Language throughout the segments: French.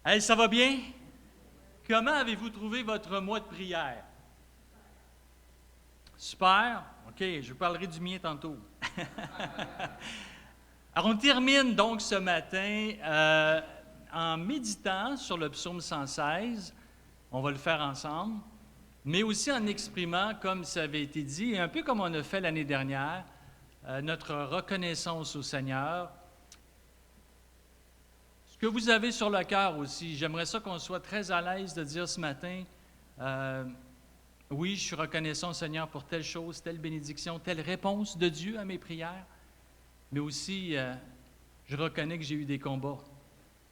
Hey, ça va bien? Comment avez-vous trouvé votre mois de prière? Super. OK, je vous parlerai du mien tantôt. Alors, on termine donc ce matin en méditant sur le psaume 116. On va le faire ensemble, mais aussi en exprimant, comme ça avait été dit, et un peu comme on a fait l'année dernière, notre reconnaissance au Seigneur. Ce que vous avez sur le cœur aussi, j'aimerais ça qu'on soit très à l'aise de dire ce matin, oui, je suis reconnaissant au Seigneur pour telle chose, telle bénédiction, telle réponse de Dieu à mes prières, mais aussi, je reconnais que j'ai eu des combats.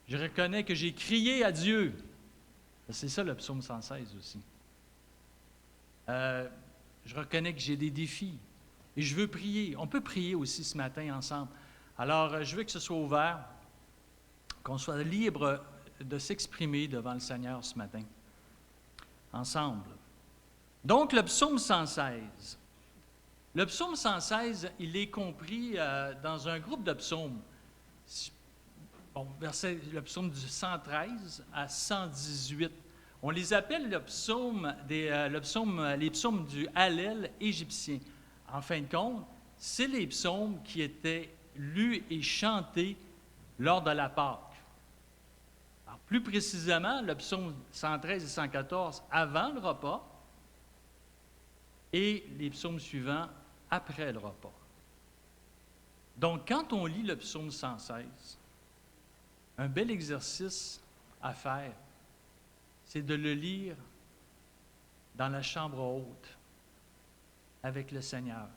Je reconnais que j'ai crié à Dieu. C'est ça le psaume 116 aussi. Je reconnais que j'ai des défis et je veux prier. On peut prier aussi ce matin ensemble. Alors, je veux que ce soit ouvert, qu'on soit libre de s'exprimer devant le Seigneur ce matin, ensemble. Donc, le psaume 116. Le psaume 116, il est compris dans un groupe de psaumes. Bon, le psaume du 113 à 118. On les appelle les psaumes du Hallel égyptien. En fin de compte, c'est les psaumes qui étaient lus et chantés lors de la Pâque. Alors, plus précisément, le psaume 113 et 114 avant le repas et les psaumes suivants après le repas. Donc, quand on lit le psaume 116, un bel exercice à faire, c'est de le lire dans la chambre haute avec le Seigneur,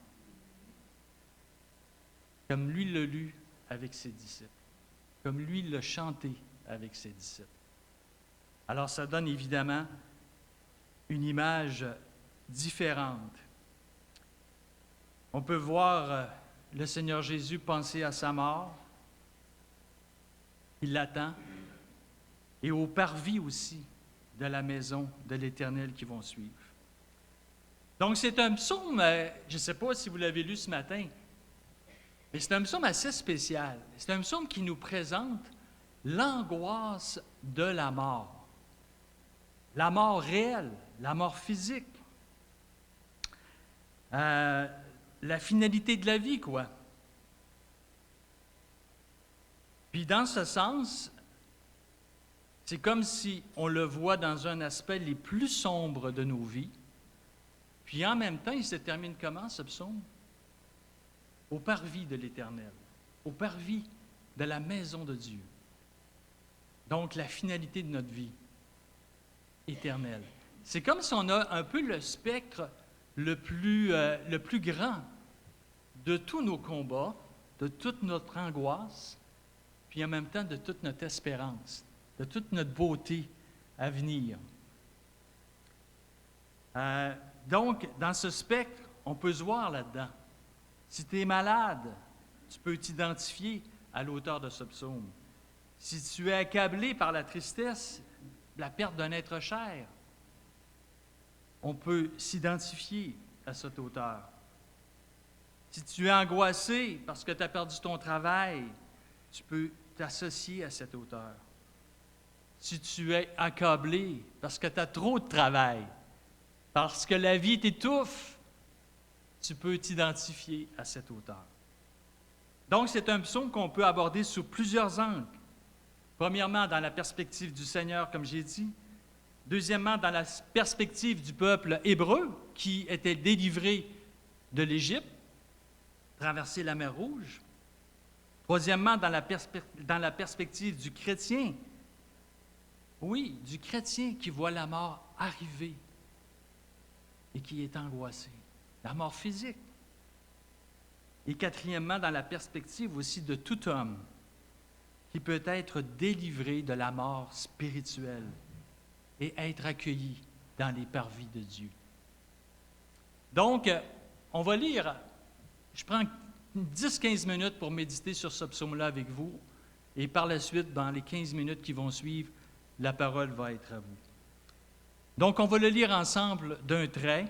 comme lui l'a lu avec ses disciples, comme lui l'a chanté avec ses disciples. Alors, ça donne évidemment une image différente. On peut voir le Seigneur Jésus penser à sa mort, il l'attend, et au parvis aussi de la maison de l'Éternel qui vont suivre. Donc, c'est un psaume, je ne sais pas si vous l'avez lu ce matin, mais c'est un psaume assez spécial. C'est un psaume qui nous présente l'angoisse de la mort réelle, la mort physique, la finalité de la vie, quoi. Puis dans ce sens, c'est comme si on le voit dans un aspect les plus sombres de nos vies. Puis en même temps, il se termine comment, ce psaume? Au parvis de l'Éternel, au parvis de la maison de Dieu. Donc, la finalité de notre vie éternelle. C'est comme si on a un peu le spectre le plus grand de tous nos combats, de toute notre angoisse, puis en même temps de toute notre espérance, de toute notre beauté à venir. Donc, dans ce spectre, on peut se voir là-dedans. Si tu es malade, tu peux t'identifier à l'auteur de ce psaume. Si tu es accablé par la tristesse, la perte d'un être cher, on peut s'identifier à cet auteur. Si tu es angoissé parce que tu as perdu ton travail, tu peux t'associer à cet auteur. Si tu es accablé parce que tu as trop de travail, parce que la vie t'étouffe, tu peux t'identifier à cet auteur. Donc, c'est un psaume qu'on peut aborder sous plusieurs angles. Premièrement, dans la perspective du Seigneur, comme j'ai dit. Deuxièmement, dans la perspective du peuple hébreu qui était délivré de l'Égypte, traverser la mer Rouge. Troisièmement, dans la perspective du chrétien. Oui, du chrétien qui voit la mort arriver et qui est angoissé. La mort physique. Et quatrièmement, dans la perspective aussi de tout homme qui peut être délivré de la mort spirituelle et être accueilli dans les parvis de Dieu. Donc, on va lire, je prends 10-15 minutes pour méditer sur ce psaume-là avec vous, et par la suite, dans les 15 minutes qui vont suivre, la parole va être à vous. Donc, on va le lire ensemble d'un trait,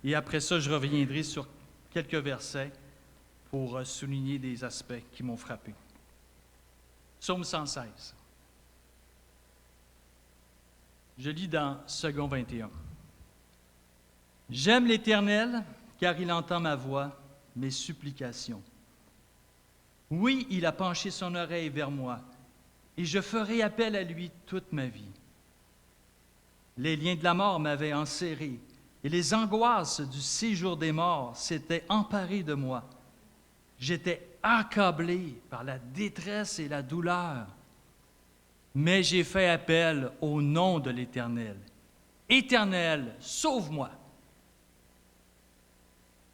et après ça, je reviendrai sur quelques versets pour souligner des aspects qui m'ont frappé. Psaume 116. Je lis dans Second 21. J'aime l'Éternel, car il entend ma voix, mes supplications. Oui, il a penché son oreille vers moi, et je ferai appel à lui toute ma vie. Les liens de la mort m'avaient enserré, et les angoisses du séjour des morts s'étaient emparées de moi. J'étais accablé par la détresse et la douleur. Mais j'ai fait appel au nom de l'Éternel. Éternel, sauve-moi.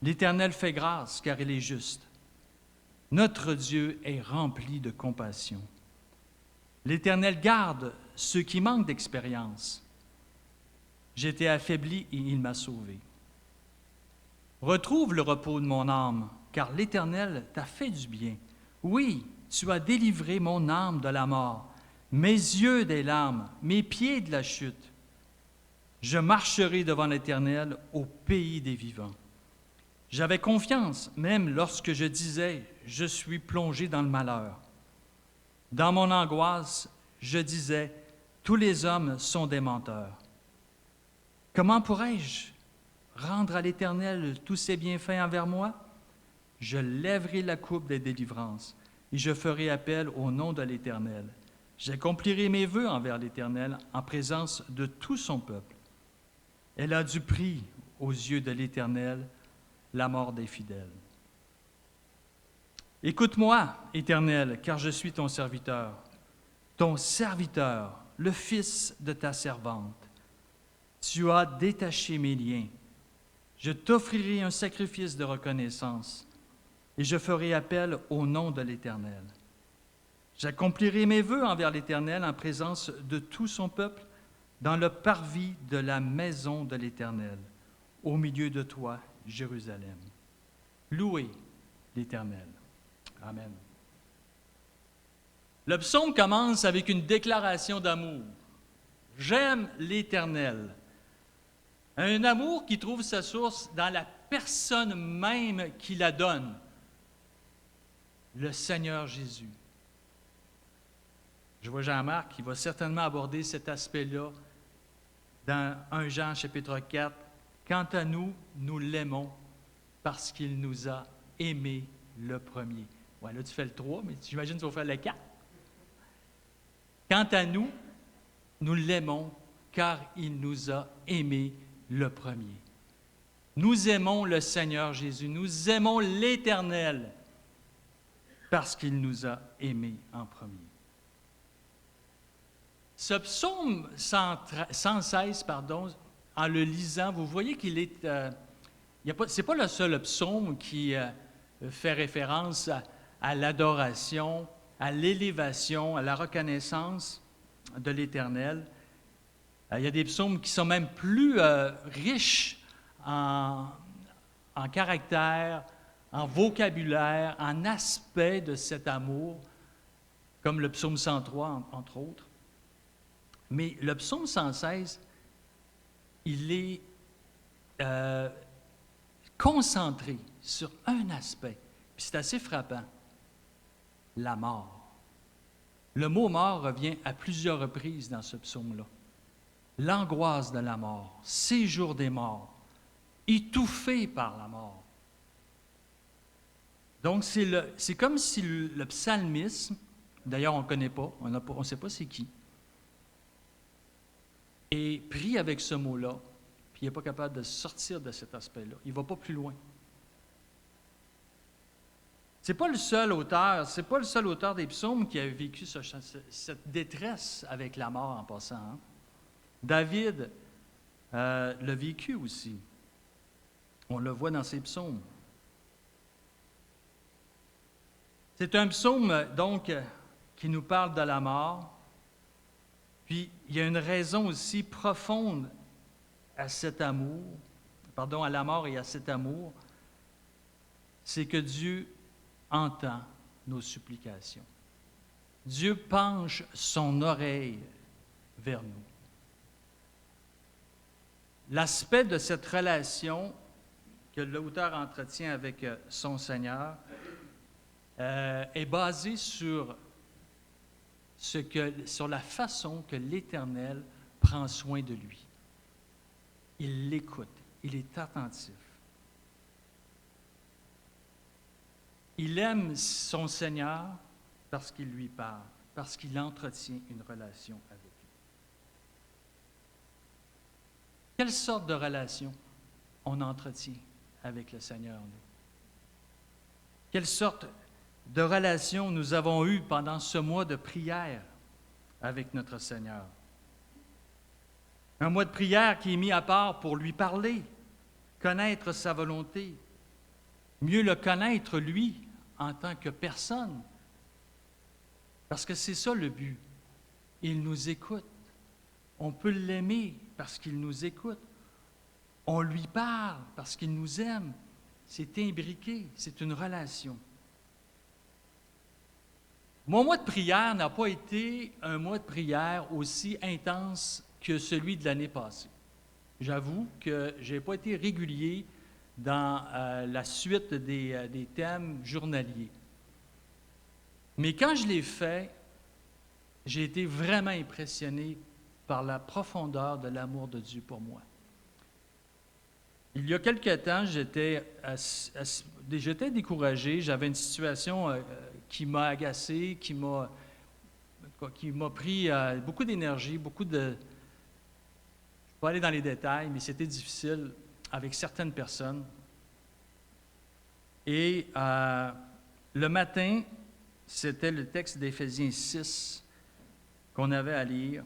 L'Éternel fait grâce, car il est juste. Notre Dieu est rempli de compassion. L'Éternel garde ceux qui manquent d'expérience. J'étais affaibli et il m'a sauvé. Retrouve le repos de mon âme, car l'Éternel t'a fait du bien. Oui, tu as délivré mon âme de la mort, mes yeux des larmes, mes pieds de la chute. Je marcherai devant l'Éternel au pays des vivants. J'avais confiance, même lorsque je disais « Je suis plongé dans le malheur ». Dans mon angoisse, je disais « Tous les hommes sont des menteurs ». Comment pourrais-je rendre à l'Éternel tous ses bienfaits envers moi? Je lèverai la coupe des délivrances et je ferai appel au nom de l'Éternel. J'accomplirai mes vœux envers l'Éternel en présence de tout son peuple. Elle a du prix aux yeux de l'Éternel, la mort des fidèles. Écoute-moi, Éternel, car je suis ton serviteur, le fils de ta servante. Tu as détaché mes liens. Je t'offrirai un sacrifice de reconnaissance et je ferai appel au nom de l'Éternel. J'accomplirai mes vœux envers l'Éternel en présence de tout son peuple, dans le parvis de la maison de l'Éternel, au milieu de toi, Jérusalem. Louez l'Éternel. Amen. Le psaume commence avec une déclaration d'amour. J'aime l'Éternel. Un amour qui trouve sa source dans la personne même qui la donne, le Seigneur Jésus. Je vois Jean-Marc qui va certainement aborder cet aspect-là dans 1 Jean chapitre 4. Quant à nous, nous l'aimons parce qu'il nous a aimés le premier. Ouais, là, tu fais le 3, mais j'imagine que tu vas faire le 4. Quant à nous, nous l'aimons car il nous a aimés le premier. Nous aimons le Seigneur Jésus, nous aimons l'Éternel parce qu'il nous a aimés en premier. Ce psaume 116, en le lisant, vous voyez qu'il est... c'est pas le seul psaume qui fait référence à l'adoration, à l'élévation, à la reconnaissance de l'Éternel. Il y a des psaumes qui sont même plus riches en caractère, en vocabulaire, en aspect de cet amour, comme le psaume 103, entre autres. Mais le psaume 116, il est concentré sur un aspect, puis c'est assez frappant, la mort. Le mot mort revient à plusieurs reprises dans ce psaume-là. L'angoisse de la mort, séjour des morts, étouffé par la mort. Donc, c'est comme si le psalmisme, d'ailleurs on ne connaît pas, on ne sait pas c'est qui, est pris avec ce mot-là, puis il n'est pas capable de sortir de cet aspect-là. Il ne va pas plus loin. C'est pas le seul auteur des psaumes qui a vécu cette détresse avec la mort en passant. Hein? David l'a vécu aussi. On le voit dans ses psaumes. C'est un psaume, donc, qui nous parle de la mort. Puis, il y a une raison aussi profonde à cet amour, à la mort et à cet amour, c'est que Dieu entend nos supplications. Dieu penche son oreille vers nous. L'aspect de cette relation que l'auteur entretient avec son Seigneur est basé sur la façon que l'Éternel prend soin de lui. Il l'écoute. Il est attentif. Il aime son Seigneur parce qu'il lui parle, parce qu'il entretient une relation avec lui. Quelle sorte de relation on entretient avec le Seigneur, nous? Quelle sorte de relation nous avons eue pendant ce mois de prière avec notre Seigneur? Un mois de prière qui est mis à part pour lui parler, connaître sa volonté, mieux le connaître, lui, en tant que personne. Parce que c'est ça le but. Il nous écoute. On peut l'aimer parce qu'il nous écoute. On lui parle parce qu'il nous aime. C'est imbriqué, c'est une relation. Mon mois de prière n'a pas été un mois de prière aussi intense que celui de l'année passée. J'avoue que je n'ai pas été régulier dans la suite des thèmes journaliers. Mais quand je l'ai fait, j'ai été vraiment impressionné par la profondeur de l'amour de Dieu pour moi. Il y a quelque temps, j'étais découragé, j'avais une situation qui m'a agacé, qui m'a pris beaucoup d'énergie, beaucoup de... Je ne vais pas aller dans les détails, mais c'était difficile avec certaines personnes. Et le matin, c'était le texte d'Éphésiens 6 qu'on avait à lire.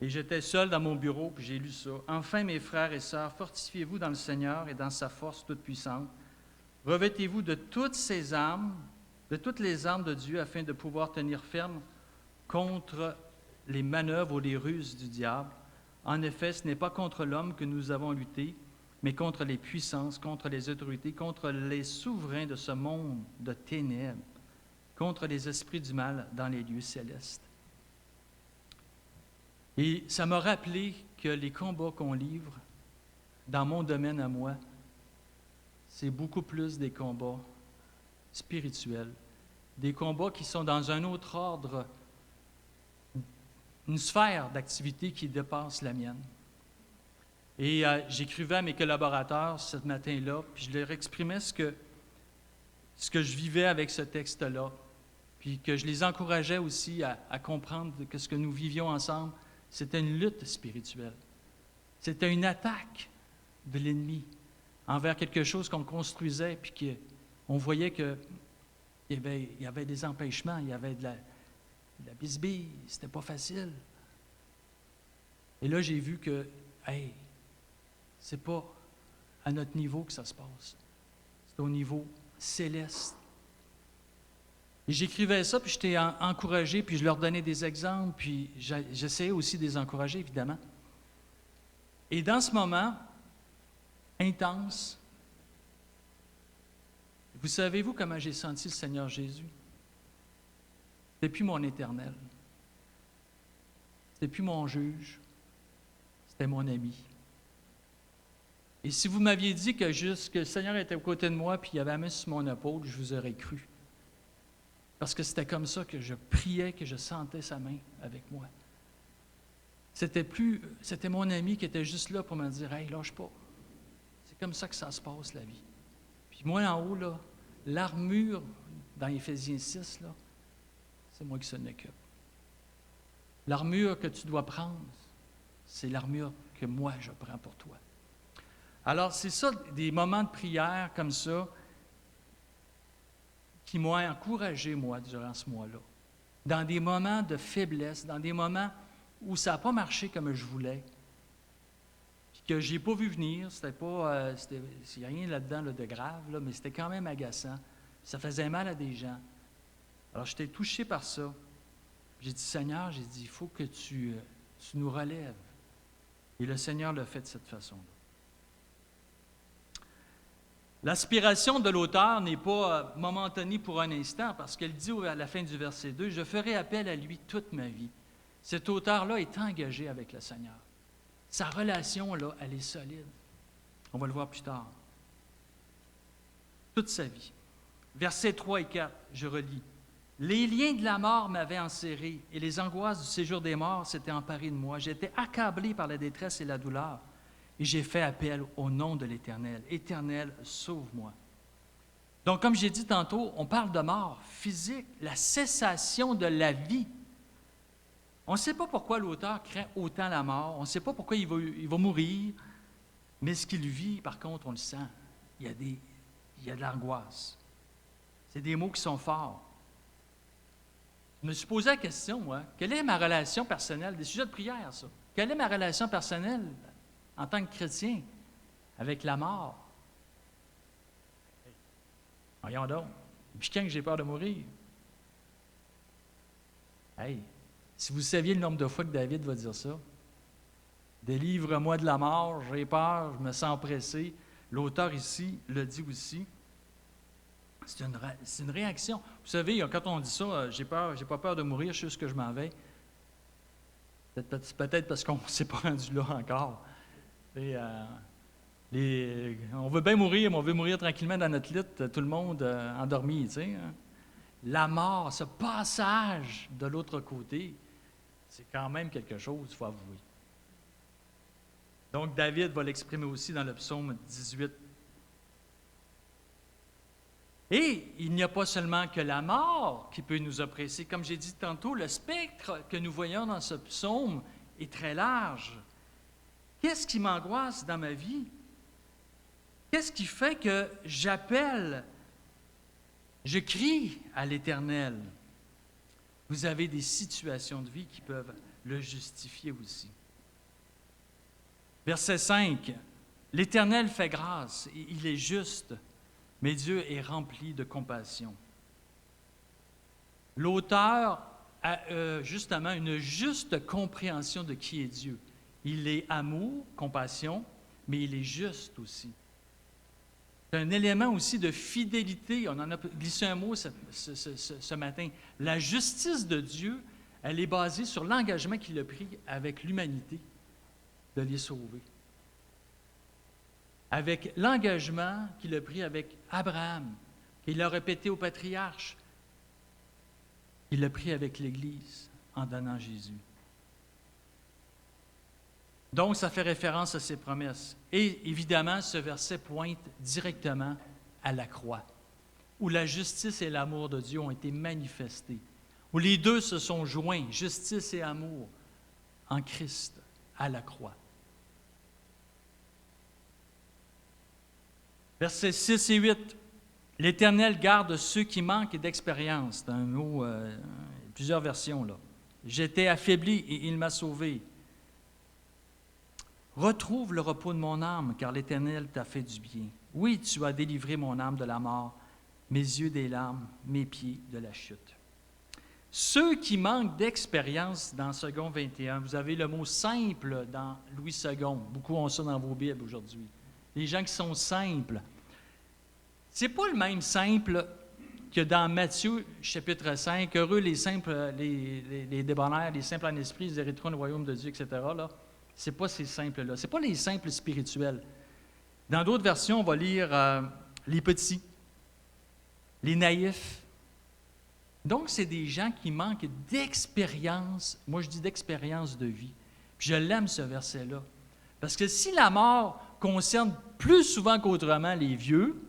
Et j'étais seul dans mon bureau, puis j'ai lu ça. « Enfin, mes frères et sœurs, fortifiez-vous dans le Seigneur et dans sa force toute puissante. Revêtez-vous de toutes les armes de Dieu, afin de pouvoir tenir ferme contre les manœuvres ou les ruses du diable. En effet, ce n'est pas contre l'homme que nous avons lutté, mais contre les puissances, contre les autorités, contre les souverains de ce monde de ténèbres, contre les esprits du mal dans les lieux célestes. » Et ça m'a rappelé que les combats qu'on livre dans mon domaine à moi, c'est beaucoup plus des combats spirituels, des combats qui sont dans un autre ordre, une sphère d'activité qui dépasse la mienne. Et j'écrivais à mes collaborateurs ce matin-là, puis je leur exprimais ce que je vivais avec ce texte-là, puis que je les encourageais aussi à comprendre que ce que nous vivions ensemble, c'était une lutte spirituelle. C'était une attaque de l'ennemi envers quelque chose qu'on construisait, puis qu'on voyait qu'il y avait des empêchements, il y avait de la bisbille, c'était pas facile. Et là, j'ai vu que, hey, c'est pas à notre niveau que ça se passe. C'est au niveau céleste. Et j'écrivais ça, puis j'étais encouragé, puis je leur donnais des exemples, puis j'essayais aussi de les encourager, évidemment. Et dans ce moment intense, vous savez-vous comment j'ai senti le Seigneur Jésus? C'était plus mon éternel. C'était plus mon juge. C'était mon ami. Et si vous m'aviez dit que le Seigneur était aux côtés de moi, puis il avait la main sur mon épaule, je vous aurais cru. Parce que c'était comme ça que je priais, que je sentais sa main avec moi. C'était mon ami qui était juste là pour me dire « Hey, lâche pas. » C'est comme ça que ça se passe, la vie. Puis moi, en haut, là, l'armure dans Éphésiens 6, là, c'est moi qui s'en occupe. L'armure que tu dois prendre, c'est l'armure que moi, je prends pour toi. Alors, c'est ça, des moments de prière comme ça, qui m'ont encouragé, moi, durant ce mois-là. Dans des moments de faiblesse, dans des moments où ça n'a pas marché comme je voulais, puis que je n'ai pas vu venir, il n'y a rien là-dedans là, de grave, là, mais c'était quand même agaçant. Ça faisait mal à des gens. Alors, j'étais touché par ça. J'ai dit, Seigneur, il faut que tu nous relèves. Et le Seigneur l'a fait de cette façon-là. L'aspiration de l'auteur n'est pas momentanée pour un instant, parce qu'elle dit à la fin du verset 2, « Je ferai appel à lui toute ma vie. » Cet auteur-là est engagé avec le Seigneur. Sa relation, là, elle est solide. On va le voir plus tard. Toute sa vie. Versets 3 et 4, je relis. Les liens de la mort m'avaient enserré et les angoisses du séjour des morts s'étaient emparées de moi. J'étais accablé par la détresse et la douleur et j'ai fait appel au nom de l'Éternel. Éternel, sauve-moi. Donc, comme j'ai dit tantôt, on parle de mort physique, la cessation de la vie. On ne sait pas pourquoi l'auteur craint autant la mort, on ne sait pas pourquoi il va mourir, mais ce qu'il vit, par contre, on le sent. Il y a de l'angoisse. C'est des mots qui sont forts. Je me suis posé la question, moi, quelle est ma relation personnelle, des sujets de prière, ça. Quelle est ma relation personnelle en tant que chrétien avec la mort? Voyons donc. Depuis quand que j'ai peur de mourir? Hey, si vous saviez le nombre de fois que David va dire ça, délivre-moi de la mort, j'ai peur, je me sens pressé. L'auteur ici le dit aussi. C'est une réaction. Vous savez, quand on dit ça, j'ai pas peur de mourir, je sais ce que je m'en vais. Peut-être parce qu'on ne s'est pas rendu là encore. On veut bien mourir, mais on veut mourir tranquillement dans notre lit, tout le monde endormi, tu sais. Hein. La mort, ce passage de l'autre côté, c'est quand même quelque chose, il faut avouer. Donc, David va l'exprimer aussi dans le psaume 18. Et il n'y a pas seulement que la mort qui peut nous oppresser. Comme j'ai dit tantôt, le spectre que nous voyons dans ce psaume est très large. Qu'est-ce qui m'angoisse dans ma vie? Qu'est-ce qui fait que j'appelle, je crie à l'Éternel? Vous avez des situations de vie qui peuvent le justifier aussi. Verset 5, l'Éternel fait grâce, il est juste, mais Dieu est rempli de compassion. L'auteur a justement une juste compréhension de qui est Dieu. Il est amour, compassion, mais il est juste aussi. C'est un élément aussi de fidélité. On en a glissé un mot ce matin. La justice de Dieu, elle est basée sur l'engagement qu'il a pris avec l'humanité de les sauver. Avec l'engagement qu'il a pris avec Abraham, qu'il a répété au patriarche, qu'il a pris avec l'Église en donnant Jésus. Donc, ça fait référence à ses promesses. Et évidemment, ce verset pointe directement à la croix, où la justice et l'amour de Dieu ont été manifestés, où les deux se sont joints, justice et amour, en Christ, à la croix. Versets 6 et 8. L'Éternel garde ceux qui manquent d'expérience. C'est un mot, plusieurs versions là. J'étais affaibli et il m'a sauvé. Retrouve le repos de mon âme, car l'Éternel t'a fait du bien. Oui, tu as délivré mon âme de la mort, mes yeux des larmes, mes pieds de la chute. Ceux qui manquent d'expérience dans Second 21, vous avez le mot simple dans Louis II. Beaucoup ont ça dans vos Bibles aujourd'hui. Les gens qui sont simples. Ce n'est pas le même simple que dans Matthieu, chapitre 5. Heureux les simples, les débonnaires, les simples en esprit, ils hériteront le royaume de Dieu, etc. Là. Ce n'est pas ces simples-là. Ce n'est pas les simples spirituels. Dans d'autres versions, on va lire les petits, les naïfs. Donc, c'est des gens qui manquent d'expérience. Moi, je dis d'expérience de vie. Puis je l'aime, ce verset-là. Parce que si la mort concerne plus souvent qu'autrement les vieux,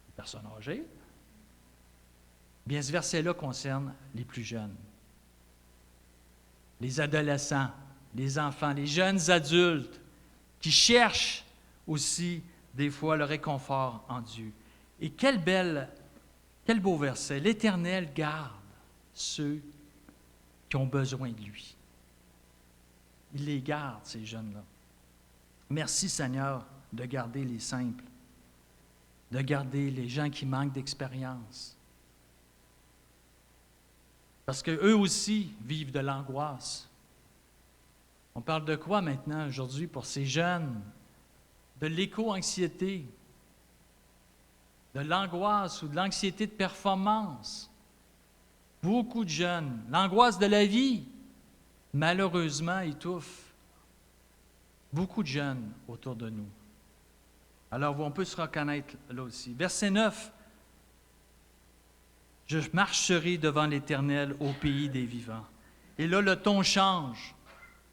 les personnes âgées, bien ce verset-là concerne les plus jeunes, les adolescents, les enfants, les jeunes adultes qui cherchent aussi des fois le réconfort en Dieu. Et quel beau verset. L'Éternel garde ceux qui ont besoin de lui. Il les garde, ces jeunes-là. Merci Seigneur de garder les simples, de garder les gens qui manquent d'expérience. Parce qu'eux aussi vivent de l'angoisse. On parle de quoi maintenant aujourd'hui pour ces jeunes? De l'éco-anxiété, de l'angoisse ou de l'anxiété de performance. Beaucoup de jeunes, l'angoisse de la vie, malheureusement, étouffe beaucoup de jeunes autour de nous. Alors, on peut se reconnaître là aussi. Verset 9. Je marcherai devant l'Éternel au pays des vivants. Et là, le ton change.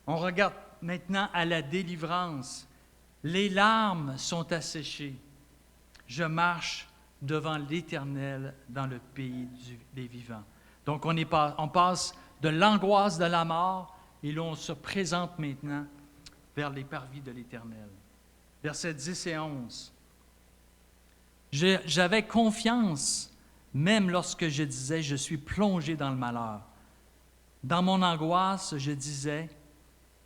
On regarde maintenant à la délivrance. Les larmes sont asséchées. Je marche devant l'Éternel dans le pays des vivants. Donc, on passe de l'angoisse de la mort et là, on se présente maintenant vers les parvis de l'Éternel. Versets 10 et 11. J'avais confiance, même lorsque je disais, je suis plongé dans le malheur. Dans mon angoisse, je disais,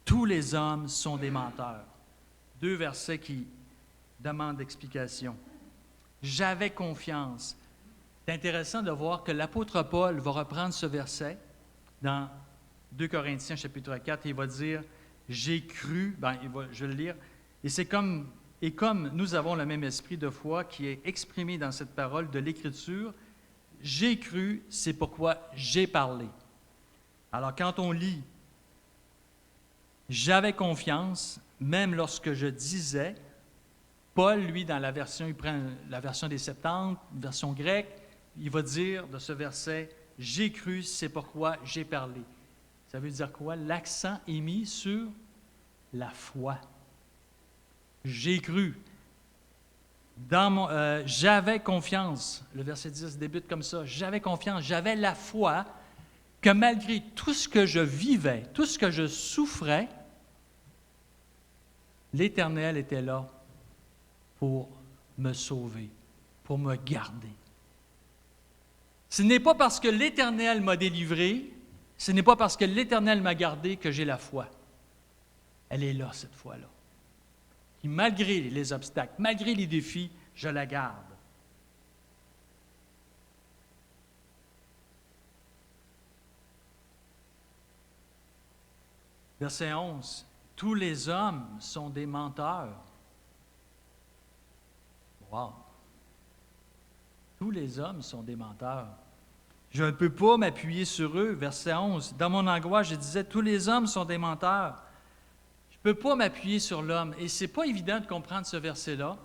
tous les hommes sont des menteurs. 2 versets qui demandent explication. J'avais confiance. C'est intéressant de voir que l'apôtre Paul va reprendre ce verset dans 2 Corinthiens chapitre 4 et il va dire « J'ai cru », je vais le lire, et comme nous avons le même esprit de foi qui est exprimé dans cette parole de l'Écriture, « J'ai cru, c'est pourquoi j'ai parlé ». Alors quand on lit « J'avais confiance, même lorsque je disais », Paul, lui, dans la version, il prend la version des Septante, version grecque, il va dire de ce verset, « J'ai cru, c'est pourquoi j'ai parlé ». Ça veut dire quoi? L'accent est mis sur la foi. J'ai cru. J'avais confiance. Le verset 10 débute comme ça. J'avais confiance, j'avais la foi que malgré tout ce que je vivais, tout ce que je souffrais, l'Éternel était là pour me sauver, pour me garder. Ce n'est pas parce que l'Éternel m'a délivré, ce n'est pas parce que l'Éternel m'a gardé que j'ai la foi. Elle est là, cette foi-là. Qui, malgré les obstacles, malgré les défis, je la garde. Verset 11. Tous les hommes sont des menteurs. Wow! Tous les hommes sont des menteurs. Je ne peux pas m'appuyer sur eux. Verset 11. Dans mon angoisse, je disais, tous les hommes sont des menteurs. Je ne peux pas m'appuyer sur l'homme. Et ce n'est pas évident de comprendre ce verset-là.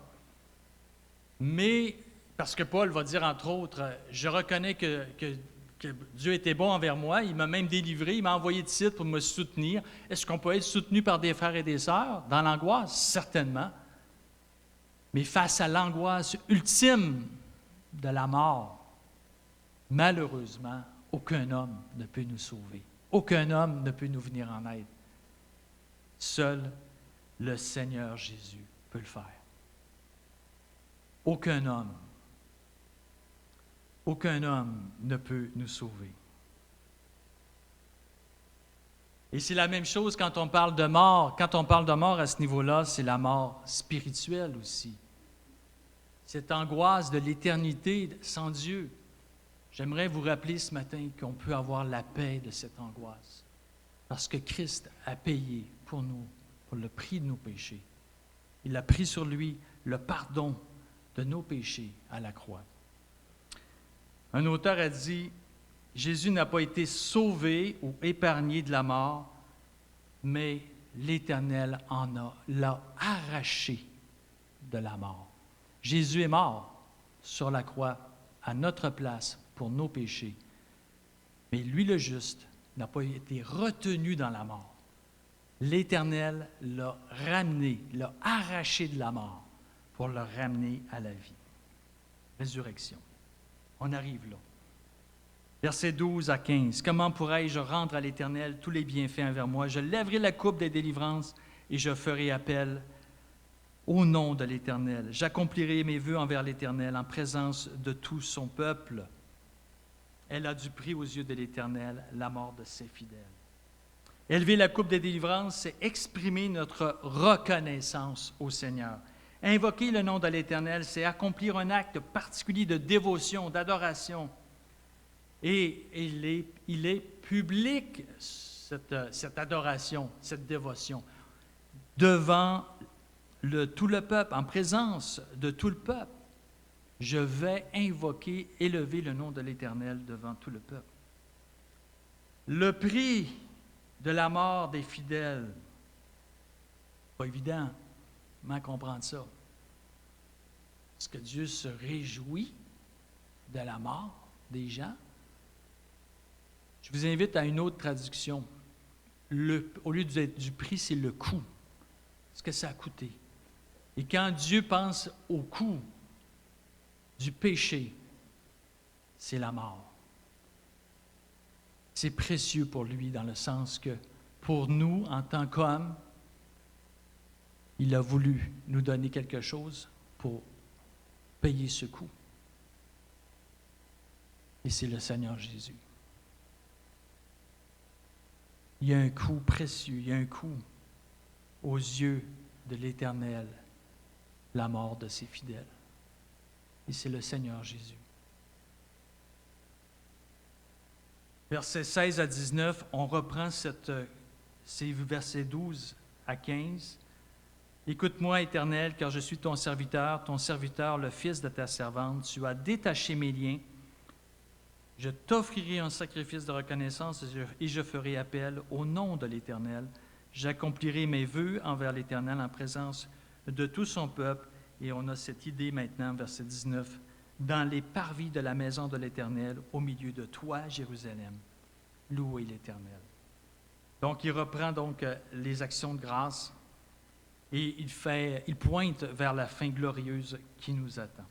Mais, parce que Paul va dire, entre autres, je reconnais que Dieu était bon envers moi. Il m'a même délivré. Il m'a envoyé de site pour me soutenir. Est-ce qu'on peut être soutenu par des frères et des sœurs dans l'angoisse? Certainement. Mais face à l'angoisse ultime de la mort, malheureusement, aucun homme ne peut nous sauver. Aucun homme ne peut nous venir en aide. Seul le Seigneur Jésus peut le faire. Aucun homme ne peut nous sauver. Et c'est la même chose quand on parle de mort. Quand on parle de mort à ce niveau-là, c'est la mort spirituelle aussi. Cette angoisse de l'éternité sans Dieu. J'aimerais vous rappeler ce matin qu'on peut avoir la paix de cette angoisse. Parce que Christ a payé pour nous, pour le prix de nos péchés. Il a pris sur lui le pardon de nos péchés à la croix. Un auteur a dit, Jésus n'a pas été sauvé ou épargné de la mort, mais l'Éternel l'a arraché de la mort. Jésus est mort sur la croix à notre place pour nos péchés. Mais lui, le juste, n'a pas été retenu dans la mort. L'Éternel l'a ramené, l'a arraché de la mort pour le ramener à la vie. Résurrection. On arrive là. Versets 12 à 15. Comment pourrais-je rendre à l'Éternel tous les bienfaits envers moi? Je lèverai la coupe des délivrances et je ferai appel au nom de l'Éternel. J'accomplirai mes vœux envers l'Éternel en présence de tout son peuple. Elle a du prix aux yeux de l'Éternel, la mort de ses fidèles. Élever la coupe des délivrances, c'est exprimer notre reconnaissance au Seigneur. Invoquer le nom de l'Éternel, c'est accomplir un acte particulier de dévotion, d'adoration. Et il est public, cette adoration, cette dévotion, devant tout le peuple, en présence de tout le peuple. Je vais invoquer, élever le nom de l'Éternel devant tout le peuple. Le prix de la mort des fidèles, pas évident, comment comprendre ça? Est-ce que Dieu se réjouit de la mort des gens. Je vous invite à une autre traduction. Au lieu du prix, c'est le coût. Ce que ça a coûté. Et quand Dieu pense au coût du péché, c'est la mort. C'est précieux pour lui dans le sens que pour nous, en tant qu'hommes, il a voulu nous donner quelque chose pour payer ce coût. Et c'est le Seigneur Jésus. Il y a un coût précieux, il y a un coût aux yeux de l'Éternel, la mort de ses fidèles. Et c'est le Seigneur Jésus. Versets 16 à 19, on reprend ces versets 12 à 15. « Écoute-moi, Éternel, car je suis ton serviteur, le fils de ta servante. Tu as détaché mes liens. Je t'offrirai un sacrifice de reconnaissance et je ferai appel au nom de l'Éternel. J'accomplirai mes vœux envers l'Éternel en présence de tout son peuple. » Et on a cette idée maintenant, verset 19. « Dans les parvis de la maison de l'Éternel, au milieu de toi, Jérusalem, louez l'Éternel. » Donc, il reprend donc les actions de grâce et il pointe vers la fin glorieuse qui nous attend.